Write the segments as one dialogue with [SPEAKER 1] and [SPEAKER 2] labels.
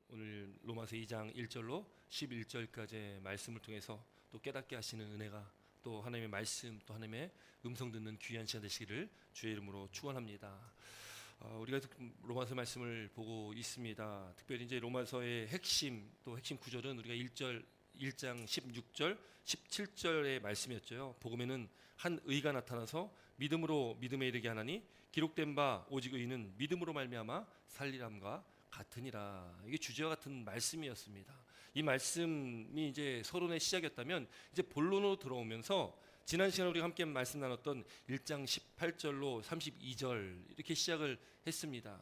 [SPEAKER 1] 오늘 로마서 2장 1절로 11절까지의 말씀을 통해서 또 깨닫게 하시는 은혜가, 또 하나님의 말씀, 또 하나님의 음성 듣는 귀한 시간 되시기를 주의 이름으로 축원합니다. 우리가 로마서 말씀을 보고 있습니다. 특별히 이제 로마서의 핵심, 또 핵심 구절은 우리가 1장 16절, 17절의 말씀이었죠. 복음에는 한 의가 나타나서 믿음으로 믿음에 이르게 하나니 기록된 바 오직 의는 믿음으로 말미암아 살리람과 같으니라. 이게 주제와 같은 말씀이었습니다. 이 말씀이 이제 서론의 시작이었다면, 이제 본론으로 들어오면서 지난 시간에 우리가 함께 말씀 나눴던 1장 18절로 32절 이렇게 시작을 했습니다.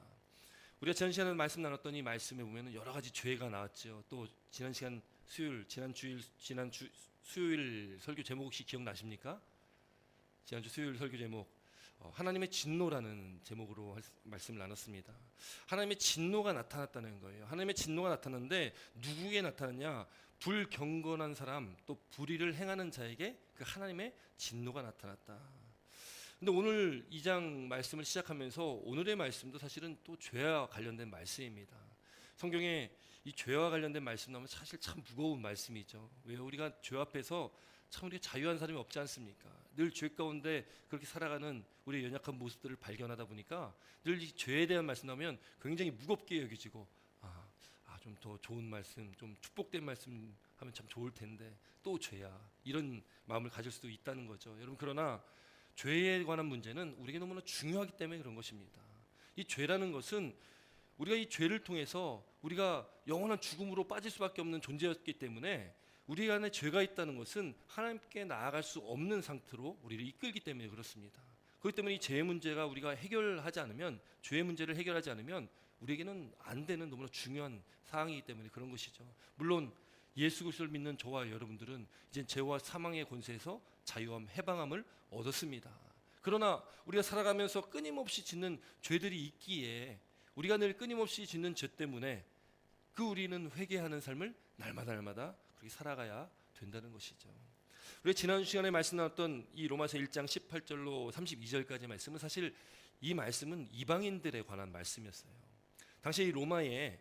[SPEAKER 1] 우리가 지난 시간에 말씀 나눴던 이 말씀에 보면 여러 가지 죄가 나왔죠. 또 지난 시간 수요일 설교 제목 혹시 기억나십니까? 지난주 수요일 설교 제목 하나님의 진노라는 제목으로 말씀을 나눴습니다. 하나님의 진노가 나타났다는 거예요. 하나님의 진노가 나타났는데 누구에게 나타났냐? 불경건한 사람, 또 불의를 행하는 자에게 그 하나님의 진노가 나타났다. 근데 오늘 2장 말씀을 시작하면서 오늘의 말씀도 사실은 또 죄와 관련된 말씀입니다. 성경에 이 죄와 관련된 말씀 나오면 사실 참 무거운 말씀이죠. 왜? 우리가 죄 앞에서 참 우리가 자유한 사람이 없지 않습니까? 늘 죄 가운데 그렇게 살아가는 우리의 연약한 모습들을 발견하다 보니까 늘 이 죄에 대한 말씀 나오면 굉장히 무겁게 여겨지고, 좀 더 좋은 말씀, 좀 축복된 말씀 하면 참 좋을 텐데 또 죄야, 이런 마음을 가질 수도 있다는 거죠. 여러분, 그러나 죄에 관한 문제는 우리에게 너무나 중요하기 때문에 그런 것입니다. 이 죄라는 것은 우리가 이 죄를 통해서 우리가 영원한 죽음으로 빠질 수밖에 없는 존재였기 때문에, 우리 안에 죄가 있다는 것은 하나님께 나아갈 수 없는 상태로 우리를 이끌기 때문에 그렇습니다. 그렇기 때문에 이 죄의 문제가 우리가 해결하지 않으면, 죄의 문제를 해결하지 않으면 우리에게는 안 되는 너무나 중요한 사항이기 때문에 그런 것이죠. 물론 예수 그리스도를 믿는 저와 여러분들은 이제 죄와 사망의 권세에서 자유함, 해방함을 얻었습니다. 그러나 우리가 살아가면서 끊임없이 짓는 죄들이 있기에, 우리가 늘 끊임없이 짓는 죄 때문에 우리는 회개하는 삶을 날마다 그렇게 살아가야 된다는 것이죠. 우리 지난 시간에 말씀 나눴던 이 로마서 1장 18절로 32절까지의 말씀은, 사실 이 말씀은 이방인들에 관한 말씀이었어요. 당시 이 로마에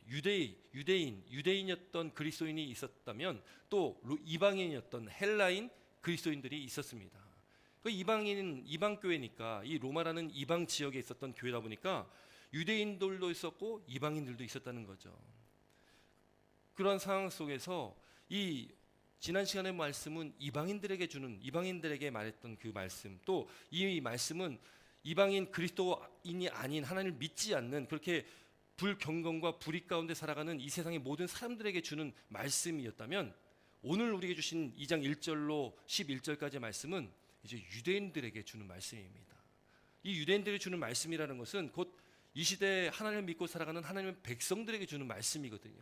[SPEAKER 1] 유대인이었던 그리스도인이 있었다면, 또 이방인이었던 헬라인 그리스도인들이 있었습니다. 그 이방 교회니까, 이 로마라는 이방 지역에 있었던 교회다 보니까 유대인들도 있었고 이방인들도 있었다는 거죠. 그런 상황 속에서 이 지난 시간의 말씀은 이방인들에게 말했던 그 말씀, 또 이 말씀은 이방인 그리스도인이 아닌, 하나님을 믿지 않는, 그렇게 불경건과 불의 가운데 살아가는 이 세상의 모든 사람들에게 주는 말씀이었다면, 오늘 우리에게 주신 2장 1절로 11절까지의 말씀은 이제 유대인들에게 주는 말씀입니다. 이 유대인들에게 주는 말씀이라는 것은 곧 이 시대에 하나님을 믿고 살아가는 하나님의 백성들에게 주는 말씀이거든요.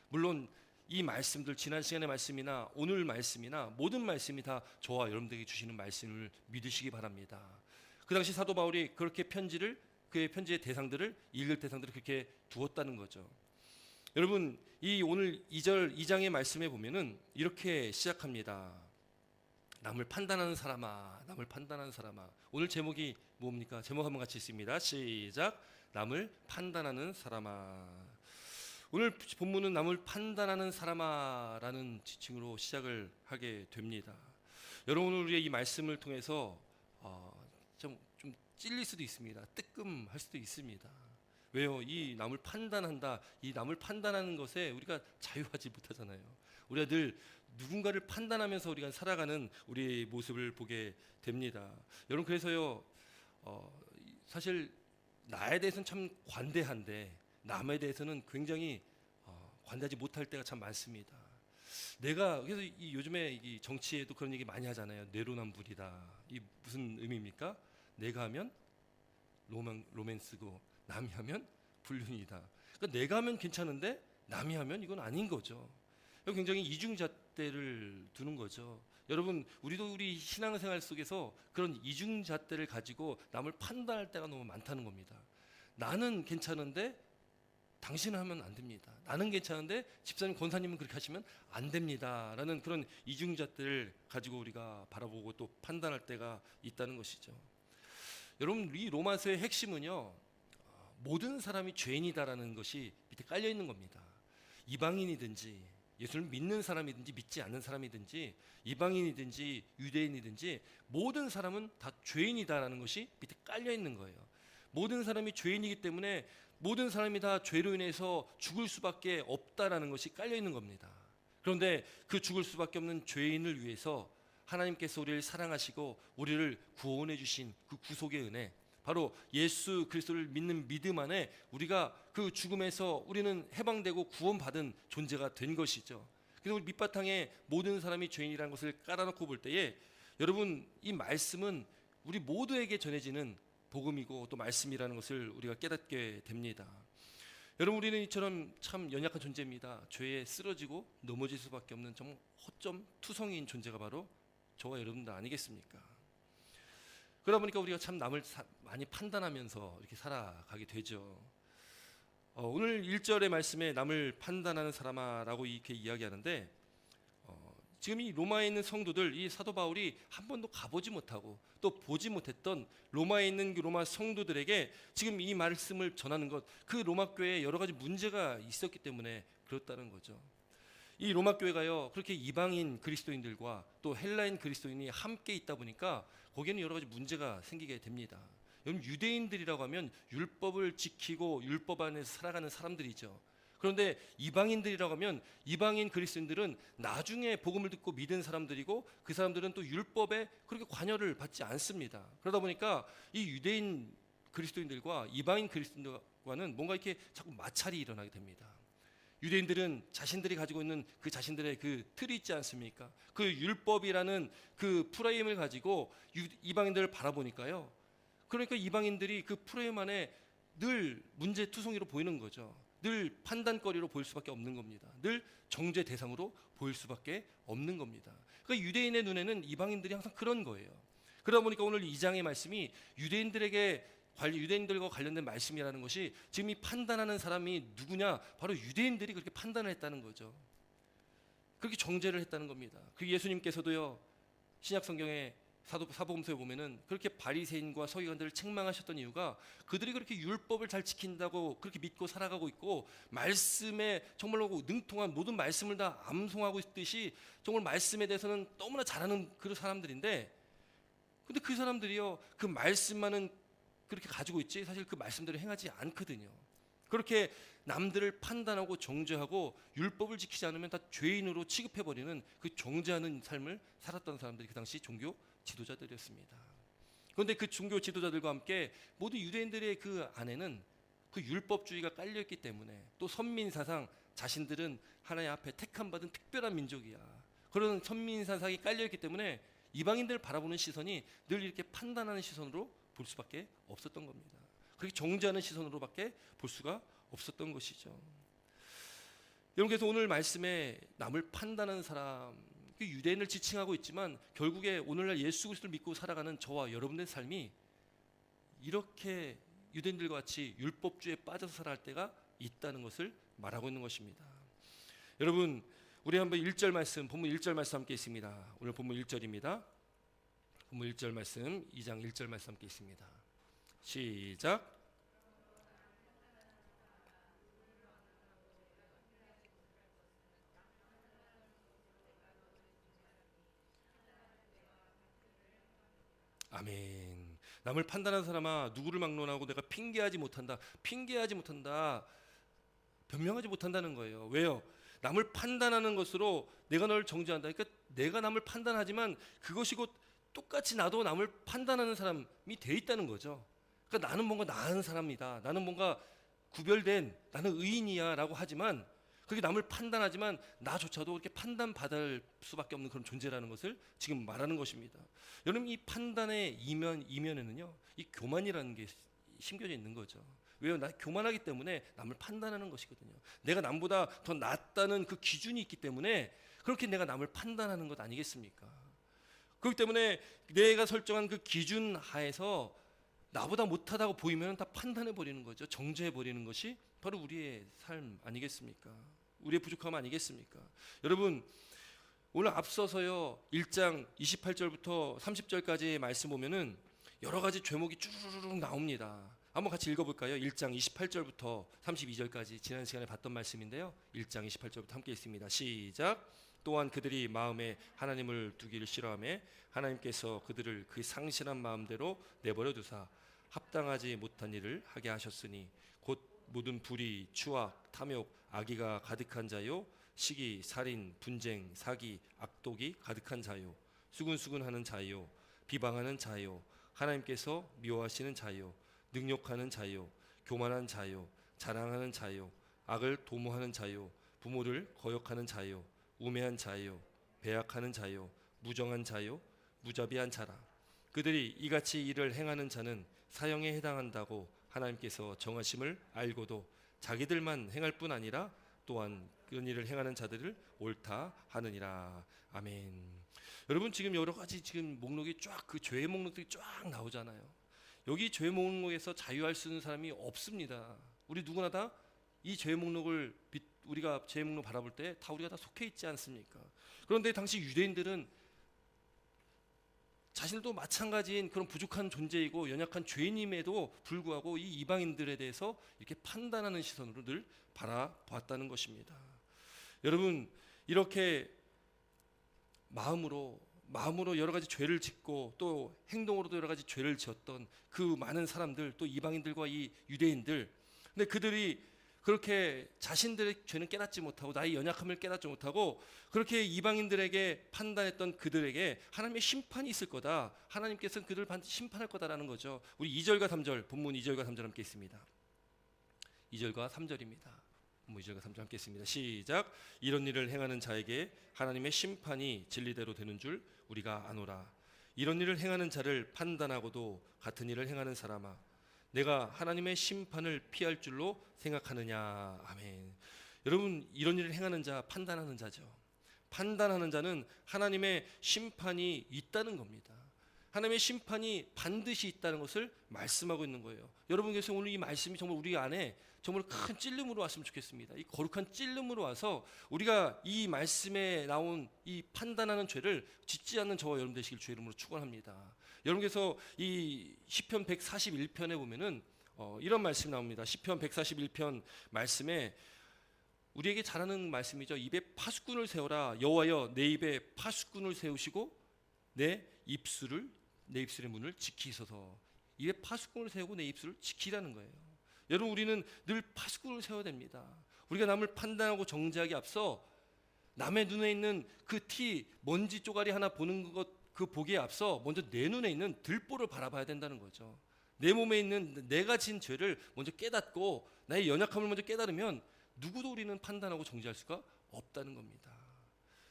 [SPEAKER 1] 물론 이 말씀들, 지난 시간의 말씀이나 오늘 말씀이나 모든 말씀이 다 저와 여러분들에게 주시는 말씀을 믿으시기 바랍니다. 그 당시 사도 바울이 그렇게 그의 편지의 대상들을, 읽을 대상들을 그렇게 두었다는 거죠. 여러분, 이 오늘 2장의 말씀에 보면은 이렇게 시작합니다. 남을 판단하는 사람아, 남을 판단하는 사람아. 오늘 제목이 뭡니까? 제목 한번 같이 읽습니다. 시작. 남을 판단하는 사람아. 오늘 본문은 남을 판단하는 사람아라는 지칭으로 시작을 하게 됩니다. 여러분, 오늘 우리의 이 말씀을 통해서 좀 찔릴 수도 있습니다. 뜨끔할 수도 있습니다. 왜요? 이 남을 판단한다, 이 남을 판단하는 것에 우리가 자유하지 못하잖아요. 우리가 늘 누군가를 판단하면서 우리가 살아가는 우리의 모습을 보게 됩니다. 여러분, 그래서요, 사실 나에 대해서는 참 관대한데 남에 대해서는 굉장히 관대하지 못할 때가 참 많습니다. 그래서 요즘에 이 정치에도 그런 얘기 많이 하잖아요. 내로남불이다. 이 무슨 의미입니까? 내가 하면 로맨스고 남이 하면 불륜이다. 그러니까 내가 하면 괜찮은데 남이 하면 이건 아닌 거죠. 굉장히 이중잣대를 두는 거죠. 여러분, 우리도 우리 신앙생활 속에서 그런 이중잣대를 가지고 남을 판단할 때가 너무 많다는 겁니다. 나는 괜찮은데 당신은 하면 안 됩니다. 나는 괜찮은데 집사님, 권사님은 그렇게 하시면 안 됩니다. 라는 그런 이중잣대를 가지고 우리가 바라보고 또 판단할 때가 있다는 것이죠. 여러분, 이 로마서의 핵심은요, 모든 사람이 죄인이다라는 것이 밑에 깔려 있는 겁니다. 이방인이든지 예수를 믿는 사람이든지 믿지 않는 사람이든지 이방인이든지 유대인이든지 모든 사람은 다 죄인이다라는 것이 밑에 깔려 있는 거예요. 모든 사람이 죄인이기 때문에 모든 사람이 다 죄로 인해서 죽을 수밖에 없다라는 것이 깔려 있는 겁니다. 그런데 그 죽을 수밖에 없는 죄인을 위해서 하나님께서 우리를 사랑하시고 우리를 구원해 주신 그 구속의 은혜, 바로 예수 그리스도를 믿는 믿음 안에 우리가 그 죽음에서 우리는 해방되고 구원받은 존재가 된 것이죠. 그래서 우리 밑바탕에 모든 사람이 죄인이라는 것을 깔아놓고 볼 때에 여러분, 이 말씀은 우리 모두에게 전해지는 복음이고 또 말씀이라는 것을 우리가 깨닫게 됩니다. 여러분, 우리는 이처럼 참 연약한 존재입니다. 죄에 쓰러지고 넘어질 수밖에 없는 정말 허점 투성이인 존재가 바로 저와 여러분들 아니겠습니까? 그러다 보니까 우리가 참 남을 많이 판단하면서 이렇게 살아가게 되죠. 오늘 1절의 말씀에 남을 판단하는 사람아라고 이렇게 이야기하는데, 지금 이 로마에 있는 성도들, 이 사도 바울이 한 번도 가보지 못하고 또 보지 못했던 로마에 있는 그 로마 성도들에게 지금 이 말씀을 전하는 것, 그 로마 교회에 여러 가지 문제가 있었기 때문에 그렇다는 거죠. 이 로마 교회가요, 그렇게 이방인 그리스도인들과 또 헬라인 그리스도인이 함께 있다 보니까 거기에는 여러 가지 문제가 생기게 됩니다. 여러분, 유대인들이라고 하면 율법을 지키고 율법 안에서 살아가는 사람들이죠. 그런데 이방인들이라고 하면 이방인 그리스도인들은 나중에 복음을 듣고 믿은 사람들이고 그 사람들은 또 율법에 그렇게 관여를 받지 않습니다. 그러다 보니까 이 유대인 그리스도인들과 이방인 그리스도인들과는 뭔가 이렇게 자꾸 마찰이 일어나게 됩니다. 유대인들은 자신들이 가지고 있는 그 자신들의 그 틀이 있지 않습니까? 그 율법이라는 그 프레임을 가지고 이방인들을 바라보니까요, 그러니까 이방인들이 그 프레임 안에 늘 문제투성이로 보이는 거죠. 늘 판단거리로 보일 수밖에 없는 겁니다. 늘 정죄 대상으로 보일 수밖에 없는 겁니다. 그러니까 유대인의 눈에는 이방인들이 항상 그런 거예요. 그러다 보니까 오늘 2장의 말씀이 유대인들과 관련된 말씀이라는 것이 지금 이 판단하는 사람이 누구냐? 바로 유대인들이 그렇게 판단을 했다는 거죠. 그렇게 정죄를 했다는 겁니다. 그 예수님께서도요, 신약 성경에 사복음서에 보면은 그렇게 바리새인과 서기관들을 책망하셨던 이유가 그들이 그렇게 율법을 잘 지킨다고 그렇게 믿고 살아가고 있고 말씀에 정말로 능통한 모든 말씀을 다 암송하고 있듯이 정말 말씀에 대해서는 너무나 잘하는 그런 사람들인데, 근데 그 사람들이요, 그 말씀만은 그렇게 가지고 있지 사실 그 말씀대로 행하지 않거든요. 그렇게 남들을 판단하고 정죄하고 율법을 지키지 않으면 다 죄인으로 취급해버리는 그 정죄하는 삶을 살았던 사람들이 그 당시 종교 지도자들이었습니다. 그런데 그 종교 지도자들과 함께 모두 유대인들의 그 안에는 그 율법주의가 깔려있기 때문에 또 선민사상, 자신들은 하나님 앞에 택함받은 특별한 민족이야, 그런 선민사상이 깔려있기 때문에 이방인들을 바라보는 시선이 늘 이렇게 판단하는 시선으로 볼 수밖에 없었던 겁니다. 그렇게 정죄하는 시선으로밖에 볼 수가 없었던 것이죠. 여러분께서 오늘 말씀에 남을 판단하는 사람, 유대인을 지칭하고 있지만 결국에 오늘날 예수 그리스도를 믿고 살아가는 저와 여러분의 삶이 이렇게 유대인들과 같이 율법주의에 빠져서 살아갈 때가 있다는 것을 말하고 있는 것입니다. 여러분, 우리 한번 1절 말씀, 본문 1절 말씀 함께 있습니다. 오늘 본문 1절입니다. 본문 1절 말씀, 2장 1절 말씀 함께 있습니다. 시작. 아멘. 남을 판단하는 사람아, 누구를 막론하고 내가 핑계하지 못한다, 변명하지 못한다는 거예요. 왜요? 남을 판단하는 것으로 내가 너를 정죄한다. 그러니까 내가 남을 판단하지만 그것이 곧 똑같이 나도 남을 판단하는 사람이 돼 있다는 거죠. 그러니까 나는 뭔가 나은 사람이다, 나는 뭔가 구별된, 나는 의인이야 라고 하지만 그렇게 남을 판단하지만 나조차도 그렇게 판단받을 수밖에 없는 그런 존재라는 것을 지금 말하는 것입니다. 여러분, 이 판단의 이면에는요, 이 교만이라는 게 심겨져 있는 거죠. 왜요? 나 교만하기 때문에 남을 판단하는 것이거든요. 내가 남보다 더 낫다는 그 기준이 있기 때문에 그렇게 내가 남을 판단하는 것 아니겠습니까? 그렇기 때문에 내가 설정한 그 기준 하에서 나보다 못하다고 보이면 다 판단해 버리는 거죠. 정죄해 버리는 것이 바로 우리의 삶 아니겠습니까? 우리의 부족함 아니겠습니까? 여러분, 오늘 앞서서요 1장 28절부터 30절까지의 말씀 보면은 여러 가지 죄목이 쭈르륵 나옵니다. 한번 같이 읽어볼까요? 1장 28절부터 32절까지 지난 시간에 봤던 말씀인데요. 1장 28절부터 함께 있습니다. 시작. 또한 그들이 마음에 하나님을 두기를 싫어하며 하나님께서 그들을 그 상실한 마음대로 내버려 두사 합당하지 못한 일을 하게 하셨으니 곧 모든 불의, 추악, 탐욕, 악의가 가득한 자요, 시기, 살인, 분쟁, 사기, 악독이 가득한 자요, 수군수군하는 자요, 비방하는 자요, 하나님께서 미워하시는 자요, 능욕하는 자요, 교만한 자요, 자랑하는 자요, 악을 도모하는 자요, 부모를 거역하는 자요, 우매한 자요, 배약하는 자요, 무정한 자요, 무자비한 자라. 그들이 이같이 일을 행하는 자는 사형에 해당한다고 하나님께서 정하심을 알고도 자기들만 행할 뿐 아니라 또한 그런 일을 행하는 자들을 옳다 하느니라. 아멘. 여러분, 지금 여러 가지 지금 목록이 쫙, 그 죄의 목록들이 쫙 나오잖아요. 여기 죄 목록에서 자유할 수 있는 사람이 없습니다. 우리 누구나 다 이 죄 목록을 우리가 죄 목록 바라볼 때 다 우리가 다 속해 있지 않습니까? 그런데 당시 유대인들은 자신들도 마찬가지인 그런 부족한 존재이고 연약한 죄인임에도 불구하고 이 이방인들에 대해서 이렇게 판단하는 시선으로 늘 바라보았다는 것입니다. 여러분, 이렇게 마음으로 여러 가지 죄를 짓고 또 행동으로도 여러 가지 죄를 지었던 그 많은 사람들, 또 이방인들과 이 유대인들, 근데 그들이 그렇게 자신들의 죄는 깨닫지 못하고 나의 연약함을 깨닫지 못하고 그렇게 이방인들에게 판단했던 그들에게 하나님의 심판이 있을 거다, 하나님께서는 그들을 반드시 심판할 거다라는 거죠. 우리 2절과 3절, 본문 2절과 3절 함께 있습니다. 2절과 3절입니다. 본문 2절과 3절 함께 있습니다. 시작. 이런 일을 행하는 자에게 하나님의 심판이 진리대로 되는 줄 우리가 아노라. 이런 일을 행하는 자를 판단하고도 같은 일을 행하는 사람아, 내가 하나님의 심판을 피할 줄로 생각하느냐. 아멘. 여러분, 이런 일을 행하는 자, 판단하는 자죠. 판단하는 자는 하나님의 심판이 있다는 겁니다. 하나님의 심판이 반드시 있다는 것을 말씀하고 있는 거예요. 여러분께서 오늘 이 말씀이 정말 우리 안에 정말 큰 찔림으로 왔으면 좋겠습니다. 이 거룩한 찔림으로 와서 우리가 이 말씀에 나온 이 판단하는 죄를 짓지 않는 저와 여러분 되시길 주의 이름으로 축원합니다. 여러분께서 이 시편 141편에 보면은 이런 말씀이 나옵니다. 시편 141편 말씀에 우리에게 잘하는 말씀이죠. 입에 파수꾼을 세워라. 여호와여, 내 입에 파수꾼을 세우시고 내 입술의 문을 지키소서. 입에 파수꾼을 세우고 내 입술을 지키라는 거예요. 여러분, 우리는 늘 파수꾼을 세워야 됩니다. 우리가 남을 판단하고 정죄하기 앞서 남의 눈에 있는 그 티, 먼지 쪼가리 하나 보는 것, 그 보기에 앞서 먼저 내 눈에 있는 들보를 바라봐야 된다는 거죠. 내 몸에 있는 내가 진 죄를 먼저 깨닫고 나의 연약함을 먼저 깨달으면 누구도 우리는 판단하고 정죄할 수가 없다는 겁니다.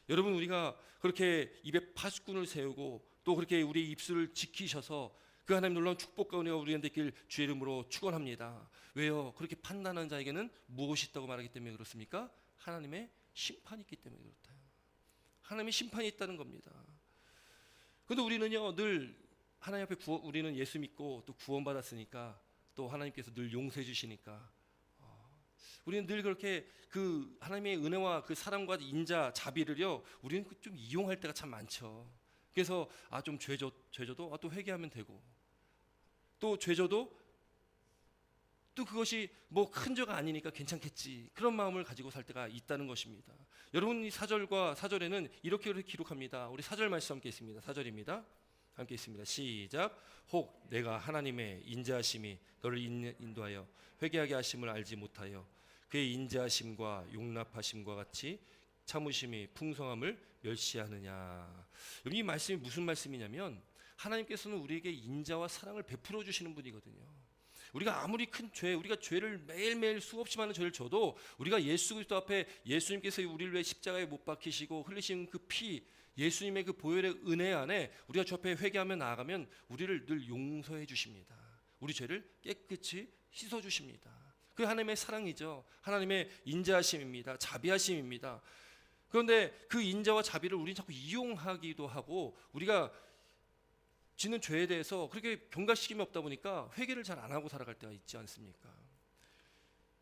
[SPEAKER 1] 여러분, 우리가 그렇게 입에 파수꾼을 세우고 또 그렇게 우리 입술을 지키셔서 그 하나님 놀라운 축복 가운데 우리한테 있길 주의 이름으로 축원합니다. 왜요? 그렇게 판단하는 자에게는 무엇이 있다고 말하기 때문에 그렇습니까? 하나님의 심판이 있기 때문에 그렇다. 하나님의 심판이 있다는 겁니다. 그런데 우리는요, 늘 하나님 앞에 우리는 예수 믿고 또 구원받았으니까 또 하나님께서 늘 용서해 주시니까 우리는 늘 그렇게 그 하나님의 은혜와 그 사랑과 인자, 자비를요, 우리는 좀 이용할 때가 참 많죠. 그래서 좀 죄져도 또 회개하면 되고, 또 죄져도 또 그것이 뭐 큰 죄가 아니니까 괜찮겠지, 그런 마음을 가지고 살 때가 있다는 것입니다. 여러분, 이 4절과 4절에는 이렇게 기록합니다. 우리 4절 말씀 함께 있습니다. 4절입니다. 함께 있습니다. 시작. 혹 내가 하나님의 인자하심이 너를 인도하여 회개하게 하심을 알지 못하여 그의 인자하심과 용납하심과 같이 참으심이 풍성함을 멸시하느냐. 이 말씀이 무슨 말씀이냐면 하나님께서는 우리에게 인자와 사랑을 베풀어 주시는 분이거든요. 우리가 아무리 큰 죄, 우리가 죄를 매일매일 수없이 많은 죄를 져도 우리가 예수 그리스도 앞에 예수님께서 우리를 위해 십자가에 못 박히시고 흘리신 그 피, 예수님의 그 보혈의 은혜 안에 우리가 주 앞에 회개하며 나아가면 우리를 늘 용서해 주십니다. 우리 죄를 깨끗이 씻어 주십니다. 그 하나님의 사랑이죠. 하나님의 인자하심입니다. 자비하심입니다. 그런데 그 인자와 자비를 우리는 자꾸 이용하기도 하고 우리가 짓는 죄에 대해서 그렇게 경각심이 없다 보니까 회개를 잘 안 하고 살아갈 때가 있지 않습니까?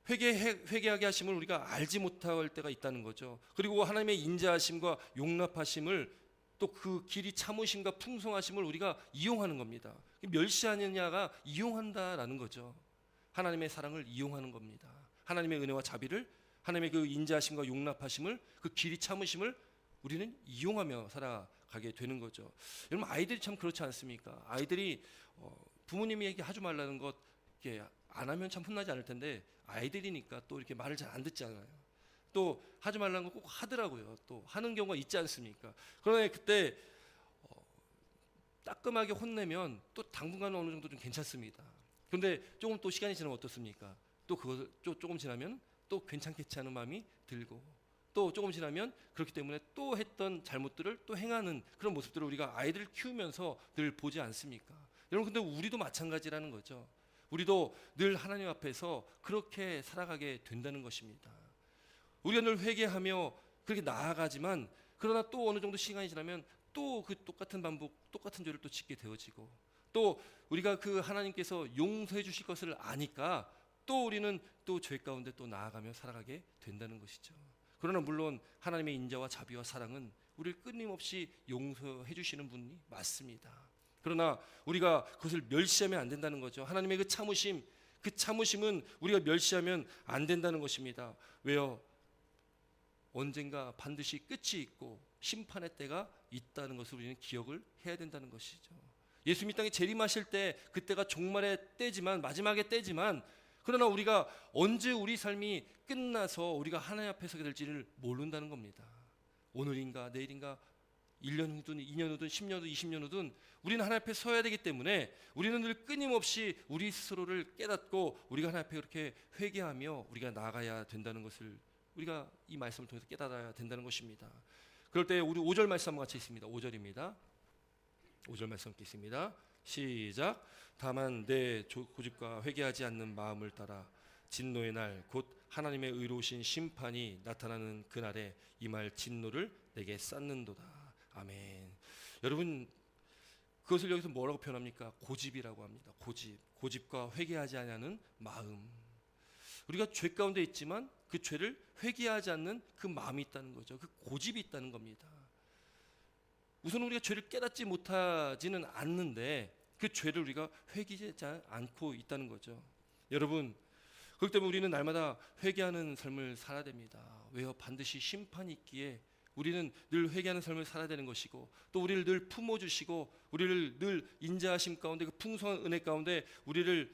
[SPEAKER 1] 회개하게 하심을 우리가 알지 못할 때가 있다는 거죠. 그리고 하나님의 인자하심과 용납하심을 또 그 길이 참으심과 풍성하심을 우리가 이용하는 겁니다. 멸시하느냐가 이용한다라는 거죠. 하나님의 사랑을 이용하는 겁니다. 하나님의 은혜와 자비를, 하나님의 그 인자하심과 용납하심을, 그 길이 참으심을 우리는 이용하며 살아가게 되는 거죠. 여러분, 아이들이 참 그렇지 않습니까? 아이들이 부모님이 얘기하지 말라는 것 이렇게 안 하면 참 혼나지 않을 텐데, 아이들이니까 또 이렇게 말을 잘 안 듣잖아요. 또 하지 말라는 거 꼭 하더라고요. 또 하는 경우가 있지 않습니까? 그러나 그때 따끔하게 혼내면 또 당분간은 어느 정도 좀 괜찮습니다. 그런데 조금 또 시간이 지나면 어떻습니까? 또 그거 조금 지나면 또 괜찮겠지 하는 마음이 들고, 또 조금 지나면 그렇기 때문에 또 했던 잘못들을 또 행하는 그런 모습들을 우리가 아이들을 키우면서 늘 보지 않습니까? 여러분, 근데 우리도 마찬가지라는 거죠. 우리도 늘 하나님 앞에서 그렇게 살아가게 된다는 것입니다. 우리가 늘 회개하며 그렇게 나아가지만, 그러나 또 어느 정도 시간이 지나면 또 그 똑같은 반복, 똑같은 죄를 또 짓게 되어지고, 또 우리가 그 하나님께서 용서해 주실 것을 아니까 또 우리는 또 죄 가운데 또 나아가며 살아가게 된다는 것이죠. 그러나 물론 하나님의 인자와 자비와 사랑은 우리를 끊임없이 용서해 주시는 분이 맞습니다. 그러나 우리가 그것을 멸시하면 안 된다는 거죠. 하나님의 그 참으심은 우리가 멸시하면 안 된다는 것입니다. 왜요? 언젠가 반드시 끝이 있고 심판의 때가 있다는 것을 우리는 기억을 해야 된다는 것이죠. 예수님이 땅에 재림하실 때, 그때가 종말의 때지만, 마지막의 때지만, 그러나 우리가 언제 우리 삶이 끝나서 우리가 하나님 앞에 서게 될지를 모른다는 겁니다. 오늘인가 내일인가 1년 후든 2년 후든 10년 후든 20년 후든 우리는 하나님 앞에 서야 되기 때문에 우리는 늘 끊임없이 우리 스스로를 깨닫고 우리가 하나님 앞에 그렇게 회개하며 우리가 나아가야 된다는 것을 우리가 이 말씀을 통해서 깨달아야 된다는 것입니다. 그럴 때 우리 5절 말씀 한번 같이 있습니다. 5절입니다. 5절 말씀 있습니다. 시작. 다만 내 고집과 회개하지 않는 마음을 따라 진노의 날 곧 하나님의 의로우신 심판이 나타나는 그날에 이 말 진노를 내게 쌓는도다. 아멘. 여러분, 그것을 여기서 뭐라고 표현합니까? 고집이라고 합니다. 고집과 회개하지 않는 마음. 우리가 죄 가운데 있지만 그 죄를 회개하지 않는 그 마음이 있다는 거죠. 그 고집이 있다는 겁니다. 우선 우리가 죄를 깨닫지 못하지는 않는데 그 죄를 우리가 회개하지 않고 있다는 거죠. 여러분, 그렇기 때문에 우리는 날마다 회개하는 삶을 살아야 됩니다. 왜요? 반드시 심판이 있기에 우리는 늘 회개하는 삶을 살아야 되는 것이고, 또 우리를 늘 품어주시고 우리를 늘 인자하심 가운데, 그 풍성한 은혜 가운데 우리를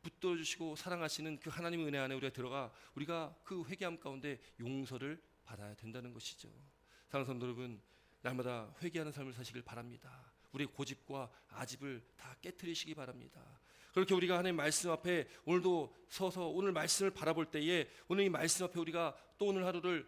[SPEAKER 1] 붙들어주시고 사랑하시는 그 하나님의 은혜 안에 우리가 들어가 우리가 그 회개함 가운데 용서를 받아야 된다는 것이죠. 사랑하는 성도 여러분, 날마다 회개하는 삶을 사시길 바랍니다. 우리의 고집과 아집을 다 깨트리시기 바랍니다. 그렇게 우리가 하나님 말씀 앞에 오늘도 서서 오늘 말씀을 바라볼 때에, 오늘 이 말씀 앞에 우리가 또 오늘 하루를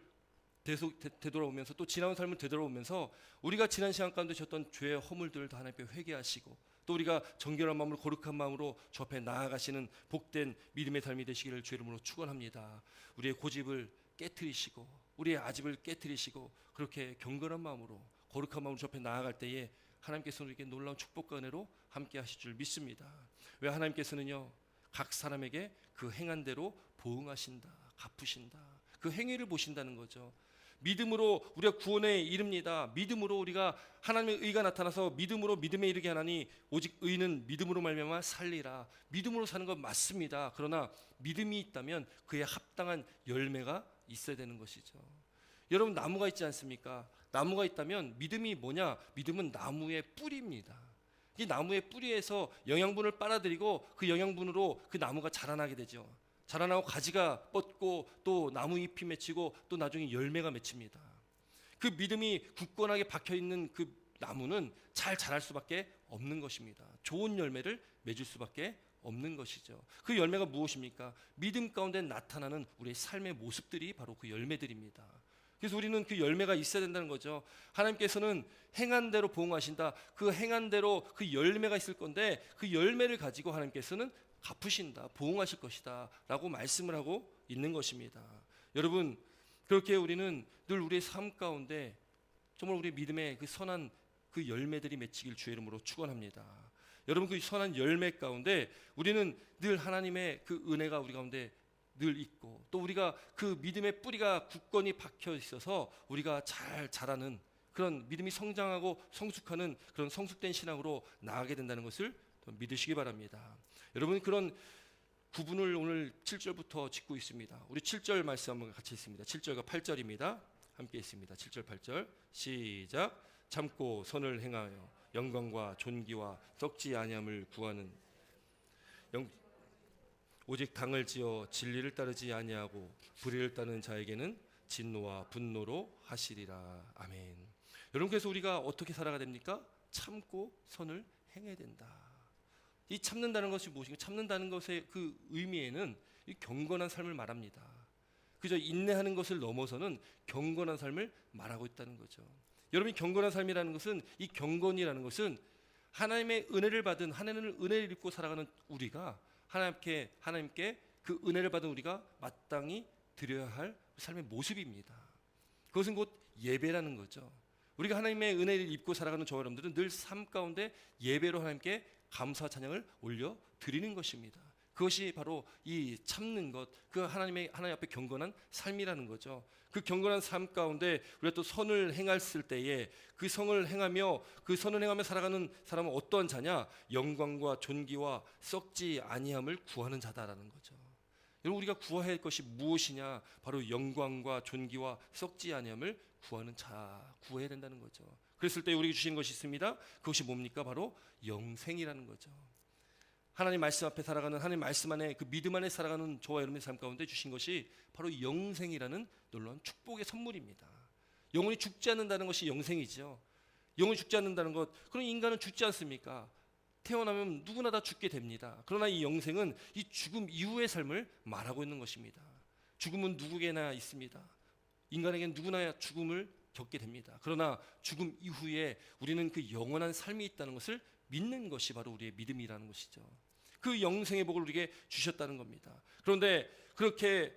[SPEAKER 1] 되돌아오면서, 또 지나온 삶을 되돌아오면서 우리가 지난 시간 가운데 졌던 죄의 허물들을 다 하나님께 회개하시고, 또 우리가 정결한 마음으로 거룩한 마음으로 주 앞에 나아가시는 복된 믿음의 삶이 되시기를 주의 이름으로 축원합니다. 우리의 고집을 깨트리시고 우리의 아집을 깨트리시고 그렇게 경건한 마음으로 거룩한 마음으로 주 앞에 나아갈 때에 하나님께서는 우리에게 놀라운 축복과 은혜로 함께 하실 줄 믿습니다. 왜? 하나님께서는요, 각 사람에게 그 행한 대로 보응하신다, 갚으신다, 그 행위를 보신다는 거죠. 믿음으로 우리가 구원에 이릅니다. 믿음으로 우리가 하나님의 의가 나타나서 믿음으로 믿음에 이르게 하나니 오직 의는 믿음으로 말미암아 살리라. 믿음으로 사는 건 맞습니다. 그러나 믿음이 있다면 그에 합당한 열매가 있어야 되는 것이죠. 여러분, 나무가 있지 않습니까? 나무가 있다면 믿음이 뭐냐? 믿음은 나무의 뿌리입니다. 이 나무의 뿌리에서 영양분을 빨아들이고 그 영양분으로 그 나무가 자라나게 되죠. 자라나고 가지가 뻗고 또 나무 잎이 맺히고 또 나중에 열매가 맺힙니다. 그 믿음이 굳건하게 박혀있는 그 나무는 잘 자랄 수밖에 없는 것입니다. 좋은 열매를 맺을 수밖에 없는 것이죠. 그 열매가 무엇입니까? 믿음 가운데 나타나는 우리의 삶의 모습들이 바로 그 열매들입니다. 그래서 우리는 그 열매가 있어야 된다는 거죠. 하나님께서는 행한 대로 보응하신다. 그 행한 대로 그 열매가 있을 건데 그 열매를 가지고 하나님께서는 갚으신다, 보응하실 것이다 라고 말씀을 하고 있는 것입니다. 여러분, 그렇게 우리는 늘 우리의 삶 가운데 정말 우리 믿음의 그 선한 그 열매들이 맺히길 주의 이름으로 축원합니다. 여러분, 그 선한 열매 가운데 우리는 늘 하나님의 그 은혜가 우리 가운데 늘 있고, 또 우리가 그 믿음의 뿌리가 굳건히 박혀 있어서 우리가 잘 자라는 그런 믿음이 성장하고 성숙하는 그런 성숙된 신앙으로 나아가게 된다는 것을 믿으시기 바랍니다. 여러분, 그런 구분을 오늘 7절부터 짓고 있습니다. 우리 7절 말씀 한번 같이 있습니다. 7절과 8절입니다. 함께 있습니다. 7절 8절 시작. 참고 선을 행하여 영광과 존귀와 썩지 아니함을 구하는 오직 당을 지어 진리를 따르지 아니하고 불의를 따르는 자에게는 진노와 분노로 하시리라. 아멘. 여러분, 그래서 우리가 어떻게 살아가야 됩니까? 참고 선을 행해야 된다. 이 참는다는 것이 무엇인가? 참는다는 것의 그 의미에는 이 경건한 삶을 말합니다. 그저 인내하는 것을 넘어서는 경건한 삶을 말하고 있다는 거죠. 여러분, 경건한 삶이라는 것은, 이 경건이라는 것은 하나님의 은혜를 받은, 하나님의 은혜를 입고 살아가는 우리가 하나님께 그 은혜를 받은 우리가 마땅히 드려야 할 삶의 모습입니다. 그것은 곧 예배라는 거죠. 우리가 하나님의 은혜를 입고 살아가는 저와 여러분들은 늘 삶 가운데 예배로 하나님께 감사 찬양을 올려 드리는 것입니다. 그것이 바로 이 참는 것, 그 하나님 앞에 경건한 삶이라는 거죠. 그 경건한 삶 가운데 우리가 또 선을 행했을 때에 그 선을 행하며 살아가는 사람은 어떠한 자냐? 영광과 존귀와 썩지 아니함을 구하는 자다라는 거죠. 여러분, 우리가 구해야 할 것이 무엇이냐? 바로 영광과 존귀와 썩지 아니함을 구하는 자, 구해야 된다는 거죠. 그랬을 때 우리에게 주신 것이 있습니다. 그것이 뭡니까? 바로 영생이라는 거죠. 하나님 말씀 앞에 살아가는, 하나님 말씀 안에, 그 믿음 안에 살아가는 저와 여러분의 삶 가운데 주신 것이 바로 영생이라는 놀라운 축복의 선물입니다. 영혼이 죽지 않는다는 것이 영생이죠. 영혼이 죽지 않는다는 것, 그럼 인간은 죽지 않습니까? 태어나면 누구나 다 죽게 됩니다. 그러나 이 영생은 이 죽음 이후의 삶을 말하고 있는 것입니다. 죽음은 누구에게나 있습니다. 인간에게는 누구나 죽음을 겪게 됩니다. 그러나 죽음 이후에 우리는 그 영원한 삶이 있다는 것을 믿는 것이 바로 우리의 믿음이라는 것이죠. 그 영생의 복을 우리에게 주셨다는 겁니다. 그런데 그렇게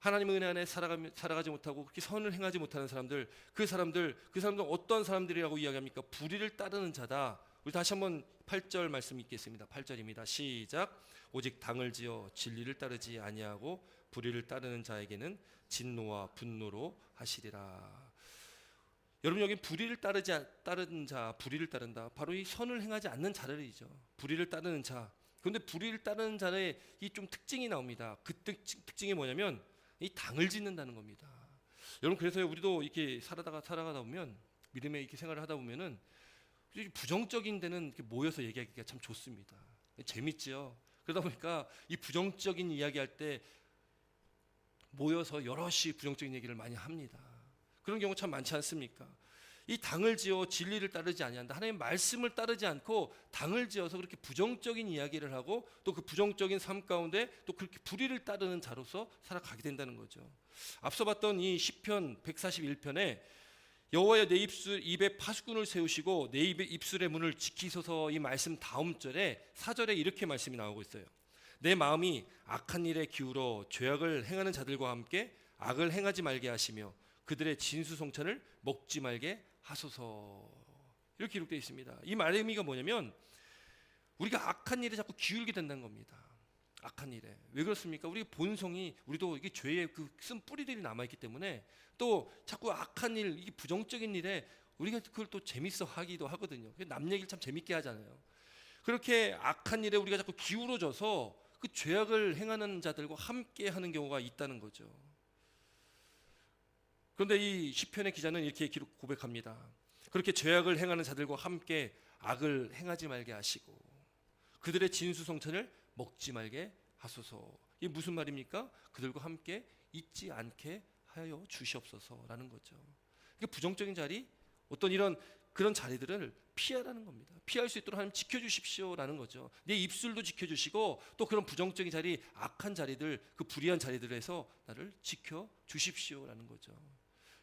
[SPEAKER 1] 하나님의 은혜 안에 살아가지 못하고 그렇게 선을 행하지 못하는 사람들, 그 사람들 어떠한 사람들이라고 이야기합니까? 불의를 따르는 자다. 우리 다시 한번 8절 말씀 읽겠습니다. 8절입니다. 시작. 오직 당을 지어 진리를 따르지 아니하고 불의를 따르는 자에게는 진노와 분노로 하시리라. 여러분, 여기 불의를 따르는 자, 불의를 따른다. 바로 이 선을 행하지 않는 자들이죠. 불의를 따르는 자. 그런데 불의를 따르는 자의 이 좀 특징이 나옵니다. 그 특징이 뭐냐면 이 당을 짓는다는 겁니다. 여러분, 그래서 우리도 이렇게 살아가다 보면, 믿음의 이렇게 생활을 하다 보면은 부정적인 데는 이렇게 모여서 얘기하기가 참 좋습니다. 재밌지요. 그러다 보니까 이 부정적인 이야기할 때 모여서 여럿이 부정적인 얘기를 많이 합니다. 그런 경우 참 많지 않습니까? 이 당을 지어 진리를 따르지 아니한다. 하나님의 말씀을 따르지 않고 당을 지어서 그렇게 부정적인 이야기를 하고 또 그 부정적인 삶 가운데 또 그렇게 불의를 따르는 자로서 살아가게 된다는 거죠. 앞서 봤던 이 시편 141편에 여호와여 내 입에 파수꾼을 세우시고 내 입술의 문을 지키소서, 이 말씀 다음 절에 4절에 이렇게 말씀이 나오고 있어요. 내 마음이 악한 일에 기울어 죄악을 행하는 자들과 함께 악을 행하지 말게 하시며 그들의 진수성찬을 먹지 말게 하소서. 이렇게 기록되어 있습니다. 이 말의 의미가 뭐냐면 우리가 악한 일에 자꾸 기울게 된다는 겁니다. 악한 일에. 왜 그렇습니까? 우리 본성이, 우리도 이게 죄의 그 쓴 뿌리들이 남아있기 때문에 또 자꾸 악한 일, 이게 부정적인 일에 우리가 그걸 또 재밌어 하기도 하거든요. 남 얘기를 참 재밌게 하잖아요. 그렇게 악한 일에 우리가 자꾸 기울어져서 그 죄악을 행하는 자들과 함께 하는 경우가 있다는 거죠. 그런데 이 시편의 기자는 이렇게 고백합니다. 그렇게 죄악을 행하는 자들과 함께 악을 행하지 말게 하시고 그들의 진수성찬을 먹지 말게 하소서. 이게 무슨 말입니까? 그들과 함께 있지 않게 하여 주시옵소서라는 거죠. 그러니까 부정적인 자리, 어떤 그런 자리들을 피하라는 겁니다. 피할 수 있도록 하나님 지켜주십시오라는 거죠. 내 입술도 지켜주시고 또 그런 부정적인 자리, 악한 자리들, 그 불의한 자리들에서 나를 지켜주십시오라는 거죠.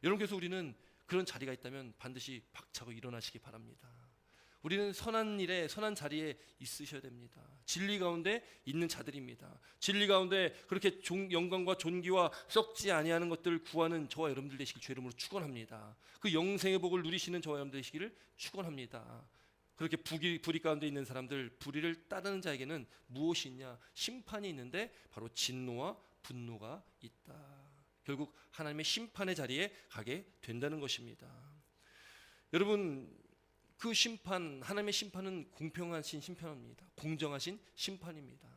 [SPEAKER 1] 여러분, 그래서 우리는 그런 자리가 있다면 반드시 박차고 일어나시기 바랍니다. 우리는 선한 일에, 선한 자리에 있으셔야 됩니다. 진리 가운데 있는 자들입니다. 진리 가운데 그렇게 영광과 존귀와 썩지 아니하는 것들을 구하는 저와 여러분들 되시길 주의 이름으로 축원합니다. 그 영생의 복을 누리시는 저와 여러분들 되시기를 축원합니다. 그렇게 불의 가운데 있는 사람들, 불의를 따르는 자에게는 무엇이 있냐? 심판이 있는데 바로 진노와 분노가 있다. 결국 하나님의 심판의 자리에 가게 된다는 것입니다. 여러분, 그 심판, 하나님의 심판은 공평하신 심판입니다. 공정하신 심판입니다.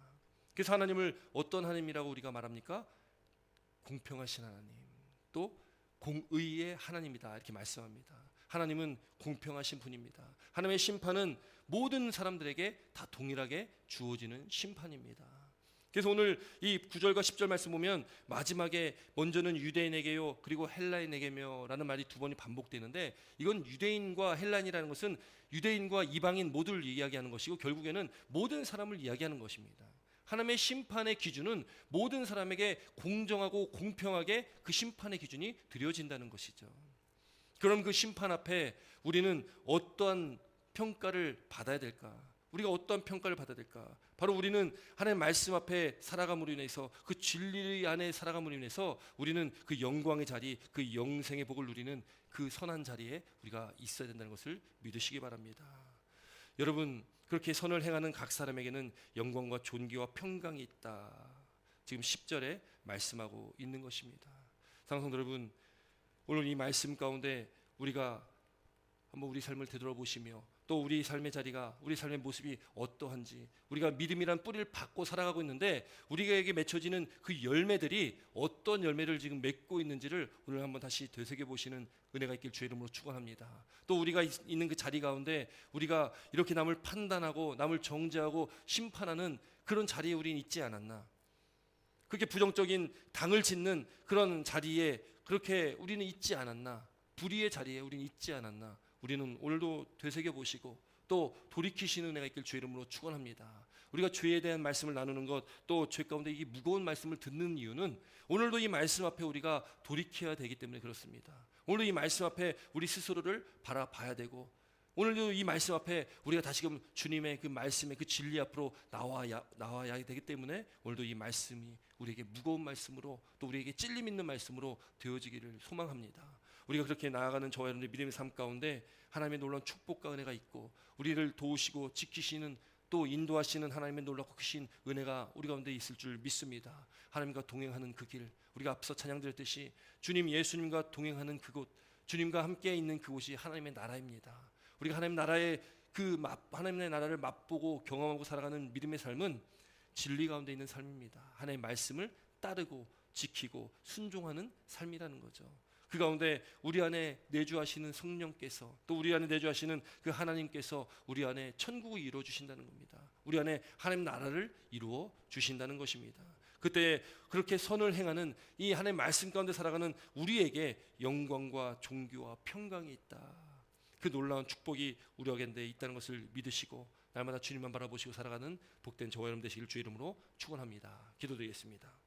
[SPEAKER 1] 그래서 하나님을 어떤 하나님이라고 우리가 말합니까? 공평하신 하나님, 또 공의의 하나님이다 이렇게 말씀합니다. 하나님은 공평하신 분입니다. 하나님의 심판은 모든 사람들에게 다 동일하게 주어지는 심판입니다. 그래서 오늘 이 9절과 10절 말씀 보면 마지막에 먼저는 유대인에게요 그리고 헬라인에게며 라는 말이 두 번이 반복되는데, 이건 유대인과 헬라인이라는 것은 유대인과 이방인 모두를 이야기하는 것이고 결국에는 모든 사람을 이야기하는 것입니다. 하나님의 심판의 기준은 모든 사람에게 공정하고 공평하게 그 심판의 기준이 드려진다는 것이죠. 그럼 그 심판 앞에 우리는 어떠한 평가를 받아야 될까? 우리가 어떠한 평가를 받아야 될까? 바로 우리는 하나님의 말씀 앞에 살아감으로 인해서, 그 진리 안에 살아감으로 인해서 우리는 그 영광의 자리, 그 영생의 복을 누리는 그 선한 자리에 우리가 있어야 된다는 것을 믿으시기 바랍니다. 여러분, 그렇게 선을 행하는 각 사람에게는 영광과 존귀와 평강이 있다, 지금 10절에 말씀하고 있는 것입니다. 사랑하는 여러분, 오늘 이 말씀 가운데 우리가 한번 우리 삶을 되돌아보시며 또 우리 삶의 자리가, 우리 삶의 모습이 어떠한지, 우리가 믿음이란 뿌리를 받고 살아가고 있는데 우리에게 맺혀지는 그 열매들이 어떤 열매를 지금 맺고 있는지를 오늘 한번 다시 되새겨보시는 은혜가 있길 주의 이름으로 축원합니다. 또 우리가 있는 그 자리 가운데 우리가 이렇게 남을 판단하고 남을 정죄하고 심판하는 그런 자리에 우리는 있지 않았나? 그렇게 부정적인 당을 짓는 그런 자리에 그렇게 우리는 있지 않았나? 불의의 자리에 우리는 있지 않았나? 우리는 오늘도 되새겨보시고 또 돌이키시는 은혜가 있길 주의 이름으로 축원합니다. 우리가 죄에 대한 말씀을 나누는 것, 또 죄 가운데 이 무거운 말씀을 듣는 이유는 오늘도 이 말씀 앞에 우리가 돌이켜야 되기 때문에 그렇습니다. 오늘도 이 말씀 앞에 우리 스스로를 바라봐야 되고, 오늘도 이 말씀 앞에 우리가 다시금 주님의 그 말씀의 그 진리 앞으로 나와야 되기 때문에 오늘도 이 말씀이 우리에게 무거운 말씀으로, 또 우리에게 찔림 있는 말씀으로 되어지기를 소망합니다. 우리가 그렇게 나아가는 저와 여러분의 믿음의 삶 가운데 하나님의 놀라운 축복과 은혜가 있고, 우리를 도우시고 지키시는, 또 인도하시는 하나님의 놀랍고 크신 은혜가 우리 가운데 있을 줄 믿습니다. 하나님과 동행하는 그 길, 우리가 앞서 찬양드렸듯이 주님 예수님과 동행하는 그곳, 주님과 함께 있는 그곳이 하나님의 나라입니다. 우리가 하나님 나라의 하나님의 나라를 맛보고 경험하고 살아가는 믿음의 삶은 진리 가운데 있는 삶입니다. 하나님의 말씀을 따르고 지키고 순종하는 삶이라는 거죠. 그 가운데 우리 안에 내주하시는 성령께서, 또 우리 안에 내주하시는 그 하나님께서 우리 안에 천국을 이루어 주신다는 겁니다. 우리 안에 하나님 나라를 이루어 주신다는 것입니다. 그때 그렇게 선을 행하는 이 하나님의 말씀 가운데 살아가는 우리에게 영광과 존귀와 평강이 있다, 그 놀라운 축복이 우리 가운데 있다는 것을 믿으시고 날마다 주님만 바라보시고 살아가는 복된 저와 여러분 되시길 주의 이름으로 축원합니다. 기도드리겠습니다.